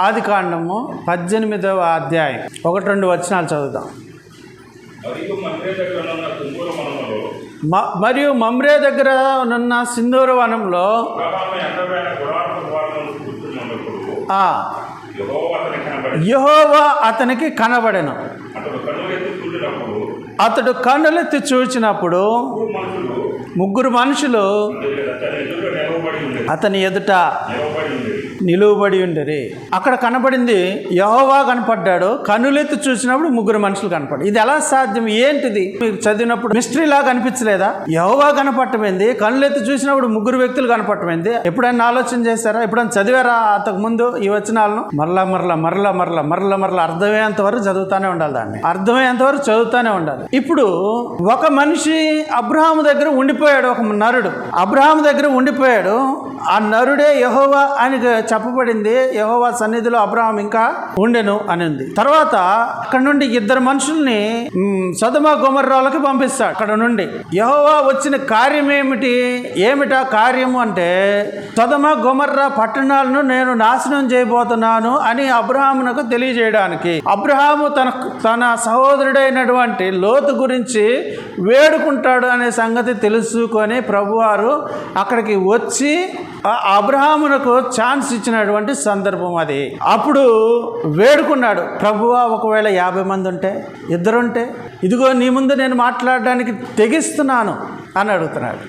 ఆదికాండము 18వ అధ్యాయం 1-2 వచనాలు చదువుదాం. మరియు మమ్రే దగ్గర ఉన్న సింధూర వనంలో యెహోవా అతనికి కనబడెను. అతడు కన్నులెత్తి చూచినప్పుడు 3 మనుషులు అతని ఎదుట నిలువబడి ఉండేది. అక్కడ కనబడింది యెహోవా కనపడ్డాడు. కన్నులెత్తి చూసినప్పుడు 3 మనుషులు కనపడ్డారు. ఇది ఎలా సాధ్యం? ఏంటిది? మీరు చదివినప్పుడు మిస్టరీ లాగా అనిపించలేదా? యెహోవా కనపడటమైంది, కన్నులెత్తి చూసినప్పుడు 3 వ్యక్తులు కనపడటమైంది. ఎప్పుడైనా ఆలోచన చేశారా? ఎప్పుడైనా చదివారా అంతకు ముందు ఈ వచనాలను? మరలా అర్థమయ్యేంత వరకు చదువుతానే ఉండాలి. దాన్ని అర్థమయ్యేంత వరకు చదువుతానే ఉండాలి. ఇప్పుడు ఒక మనిషి అబ్రహాము దగ్గర ఉండిపోయాడు. ఒక నరుడు అబ్రహాము దగ్గర ఉండిపోయాడు. ఆ నరుడే యెహోవా అని చెప్పబడింది. యెహోవా సన్నిధిలో అబ్రహాం ఇంకా ఉండెను అని ఉంది. తర్వాత అక్కడ నుండి 2 మనుషుల్ని సొదొమ గొమొర్రాలకు పంపిస్తాడు. అక్కడ నుండి యెహోవా వచ్చిన కార్యం ఏమిటా కార్యము అంటే, సొదొమ గొమొర్రా పట్టణాలను నేను నాశనం చేయబోతున్నాను అని అబ్రహామునకు తెలియజేయడానికి. అబ్రహాము తన సహోదరుడైనటువంటి లోతు గురించి వేడుకుంటాడు అనే సంగతి తెలుసుకొని ప్రభువారు అక్కడికి వచ్చి అబ్రహామునకు ఛాన్స్ ఇచ్చినటువంటి సందర్భం అది. అప్పుడు వేడుకున్నాడు, ప్రభువా ఒకవేళ 50 మంది ఉంటే, 2 ఉంటే, ఇదిగో నీ ముందు నేను మాట్లాడడానికి తెగిస్తున్నాను అని అడుగుతున్నాడు.